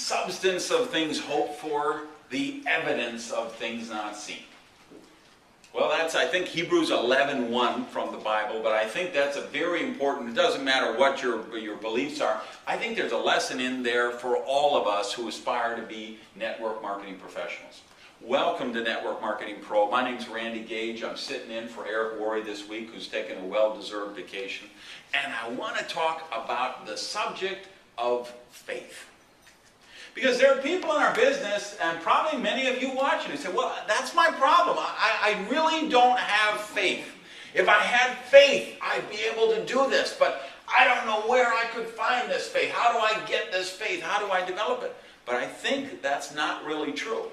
substance of things hoped for, the evidence of things not seen. Well, that's, I think, Hebrews 11:1 from the Bible, but I think that's a very important, it doesn't matter what your beliefs are, I think there's a lesson in there for all of us who aspire to be network marketing professionals. Welcome to Network Marketing Pro. My name's Randy Gage. I'm sitting in for Eric Worre this week, who's taking a well-deserved vacation. And I want to talk about the subject of faith. Because there are people in our business, and probably many of you watching, who say, well, that's my problem. I really don't have faith. If I had faith, I'd be able to do this, but I don't know where I could find this faith. How do I get this faith? How do I develop it? But I think that's not really true.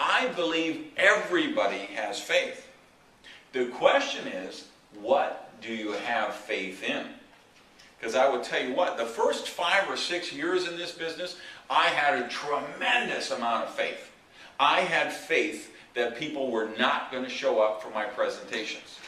I believe everybody has faith. The question is, what do you have faith in? Because I will tell you what, the first 5 or 6 years in this business, I had a tremendous amount of faith. I had faith that people were not going to show up for my presentations.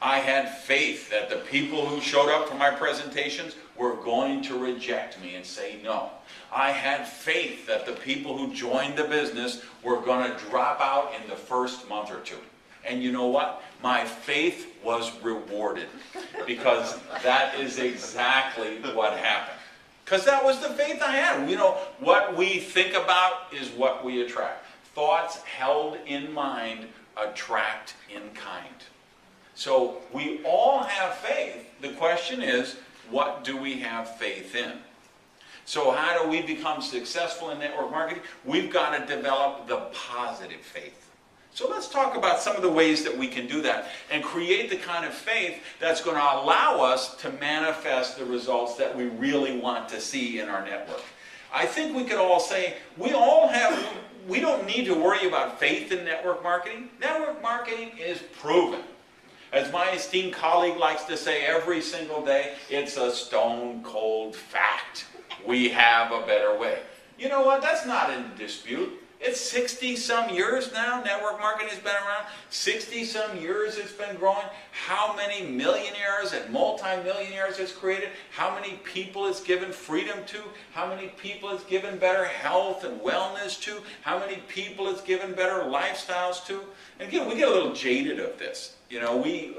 I had faith that the people who showed up for my presentations were going to reject me and say no. I had faith that the people who joined the business were going to drop out in the first month or two. And you know what? My faith was rewarded, because that is exactly what happened. Because that was the faith I had. You know, what we think about is what we attract. Thoughts held in mind attract in kind. So we all have faith. The question is, what do we have faith in? So how do we become successful in network marketing? We've got to develop the positive faith. So let's talk about some of the ways that we can do that and create the kind of faith that's going to allow us to manifest the results that we really want to see in our network. I think we could all say, we don't need to worry about faith in network marketing. Network marketing is proven. As my esteemed colleague likes to say every single day, it's a stone cold fact. We have a better way. You know what? That's not in dispute. It's 60-some years now network marketing has been around. 60-some years it's been growing. How many millionaires and multi-millionaires it's created. How many people it's given freedom to. How many people it's given better health and wellness to. How many people it's given better lifestyles to. And again, we get a little jaded of this. You know, we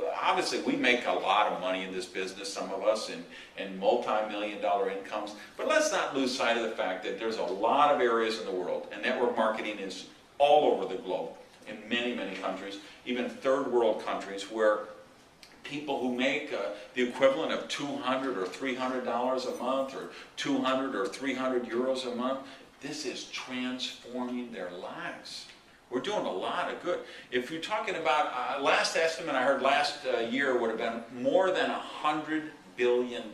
make a lot of money in this business, some of us, in multi-million-dollar incomes. But let's not lose sight of the fact that there's a lot of areas in the world, and network marketing is all over the globe, in many, many countries, even third world countries, where people who make the equivalent of $200 or $300 a month, or 200 or 300 euros a month, this is transforming their lives. We're doing a lot of good. If you're talking about, last estimate I heard last year would have been more than $100 billion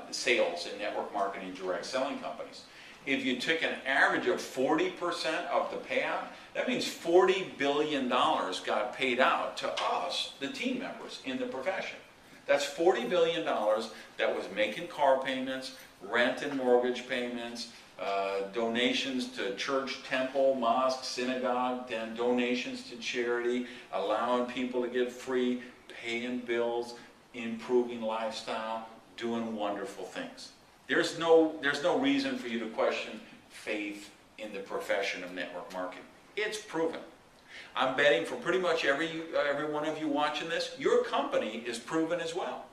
sales in network marketing direct selling companies. If you took an average of 40% of the payout, that means $40 billion got paid out to us, the team members in the profession. That's $40 billion that was making car payments, rent and mortgage payments, donations to church, temple, mosque, synagogue, then donations to charity, allowing people to get free, paying bills, improving lifestyle, doing wonderful things. There's no reason for you to question faith in the profession of network marketing. It's proven. I'm betting for pretty much every one of you watching this, your company is proven as well.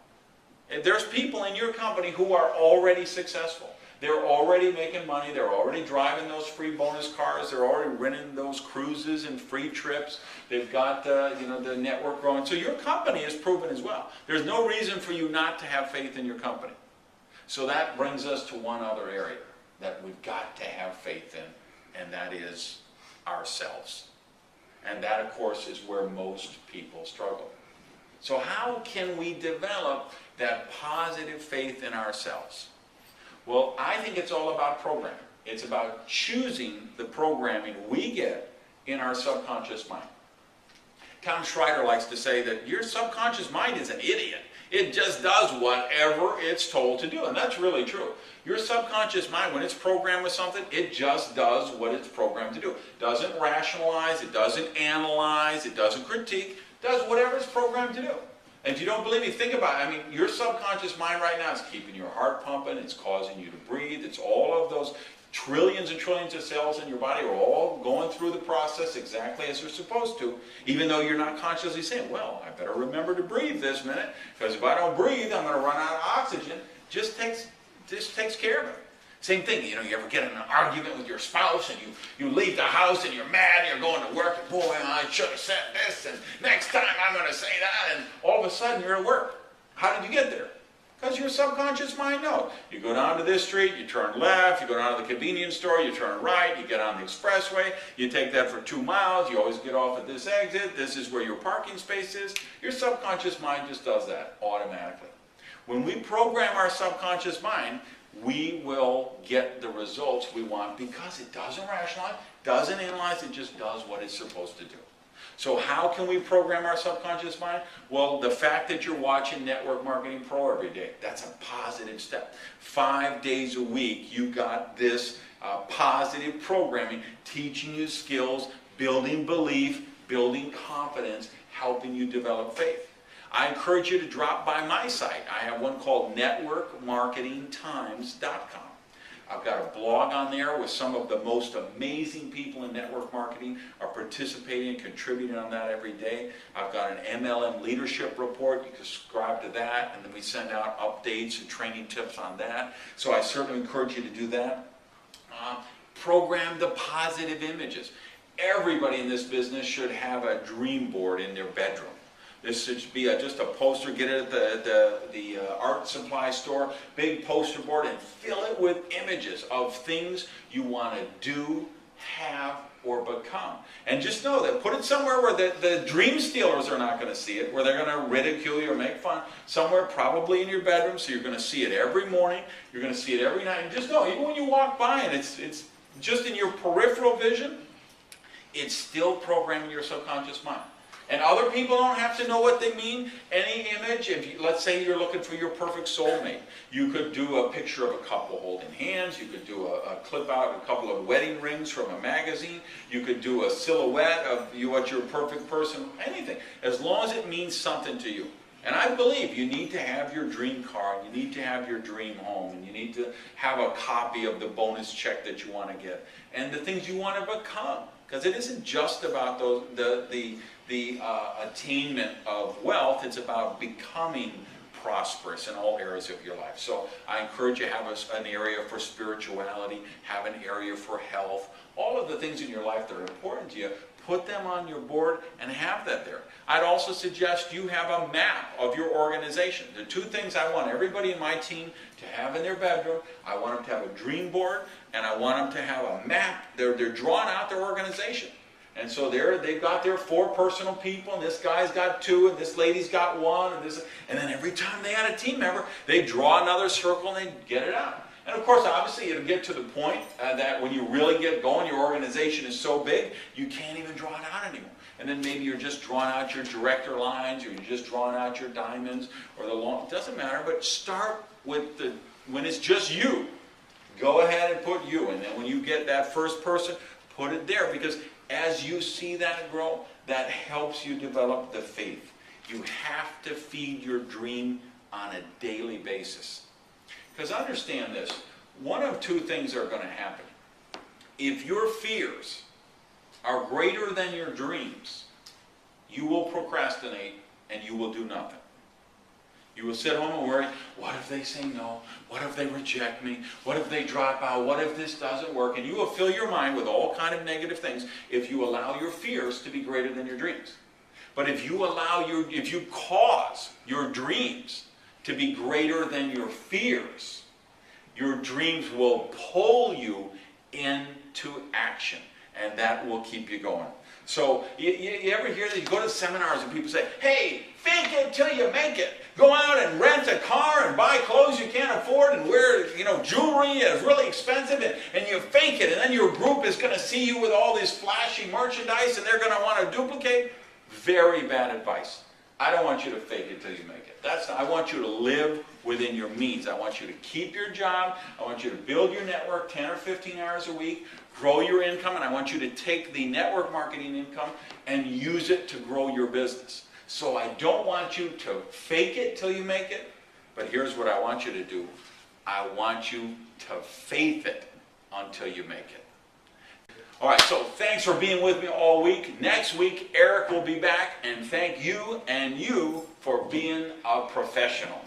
And there's people in your company who are already successful. They're already making money. They're already driving those free bonus cars. They're already renting those cruises and free trips. They've got the network growing. So your company is proven as well. There's no reason for you not to have faith in your company. So that brings us to one other area that we've got to have faith in, and that is ourselves. And that, of course, is where most people struggle. So how can we develop that positive faith in ourselves? Well, I think it's all about programming. It's about choosing the programming we get in our subconscious mind. Tom Schreider likes to say that your subconscious mind is an idiot. It just does whatever it's told to do, and that's really true. Your subconscious mind, when it's programmed with something, it just does what it's programmed to do. It doesn't rationalize, it doesn't analyze, it doesn't critique, it does whatever it's programmed to do. And if you don't believe me, think about it. I mean, your subconscious mind right now is keeping your heart pumping, it's causing you to breathe, it's all of those those trillions and trillions of cells in your body are all going through the process exactly as they're supposed to, even though you're not consciously saying, well, I better remember to breathe this minute, because if I don't breathe, I'm going to run out of oxygen. Just takes care of it. Same thing, you ever get in an argument with your spouse and you leave the house and you're mad and you're going to work and boy, I should have said this and next time I'm going to say that, and all of a sudden you're at work. How did you get there? Because your subconscious mind knows. You go down to this street, you turn left, you go down to the convenience store, you turn right, you get on the expressway, you take that for 2 miles, you always get off at this exit, this is where your parking space is. Your subconscious mind just does that automatically. When we program our subconscious mind, we will get the results we want because it doesn't rationalize, doesn't analyze, it just does what it's supposed to do. So how can we program our subconscious mind? Well, the fact that you're watching Network Marketing Pro every day, that's a positive step. 5 days a week, you got this positive programming, teaching you skills, building belief, building confidence, helping you develop faith. I encourage you to drop by my site. I have one called networkmarketingtimes.com. I've got a blog on there with some of the most amazing people in network marketing are participating and contributing on that every day. I've got an MLM leadership report. You can subscribe to that, and then we send out updates and training tips on that. So I certainly encourage you to do that. Program the positive images. Everybody in this business should have a dream board in their bedroom. This should be just a poster. Get it at the art supply store, big poster board, and fill it with images of things you want to do, have, or become. And just know that, put it somewhere where the dream stealers are not going to see it, where they're going to ridicule you or make fun. Somewhere probably in your bedroom, so you're going to see it every morning, you're going to see it every night. And just know, even when you walk by and it's just in your peripheral vision, it's still programming your subconscious mind. And other people don't have to know what they mean. Any image, let's say you're looking for your perfect soulmate, you could do a picture of a couple holding hands, you could do a clip out a couple of wedding rings from a magazine, you could do a silhouette of you what your perfect person, anything, as long as it means something to you. And I believe you need to have your dream car, and you need to have your dream home, and you need to have a copy of the bonus check that you want to get, and the things you want to become. Because it isn't just about the attainment of wealth, it's about becoming prosperous in all areas of your life. So I encourage you to have an area for spirituality, have an area for health, all of the things in your life that are important to you, put them on your board and have that there. I'd also suggest you have a map of your organization. The 2 things I want everybody in my team to have in their bedroom, I want them to have a dream board, and I want them to have a map. They're drawing out their organization. And so they've got their 4 personal people, and this guy's got 2, and this lady's got 1, and then every time they add a team member, they draw another circle and they get it out. And of course, obviously, it'll get to the point that when you really get going, your organization is so big, you can't even draw it out anymore. And then maybe you're just drawing out your director lines, or you're just drawing out your diamonds, or the long, it doesn't matter, but start with when it's just you. Go ahead and put you, and then when you get that first person, put it there, because as you see that grow, that helps you develop the faith. You have to feed your dream on a daily basis. Because understand this, one of 2 things are going to happen. If your fears are greater than your dreams, you will procrastinate and you will do nothing. You will sit home and worry, what if they say no? What if they reject me? What if they drop out? What if this doesn't work? And you will fill your mind with all kind of negative things if you allow your fears to be greater than your dreams. But if you cause your dreams to be greater than your fears, your dreams will pull you into action, and that will keep you going. So you ever hear that? You go to seminars and people say, hey, fake it till you make it. Go out and rent a car and buy clothes you can't afford and wear jewelry that's really expensive, and you fake it, and then your group is going to see you with all this flashy merchandise and they're going to want to duplicate. Very bad advice. I don't want you to fake it till you make it. I want you to live within your means. I want you to keep your job. I want you to build your network 10 or 15 hours a week, grow your income, and I want you to take the network marketing income and use it to grow your business. So I don't want you to fake it till you make it, but here's what I want you to do. I want you to faith it until you make it. All right, so thanks for being with me all week. Next week, Eric will be back, and thank you and you for being a professional.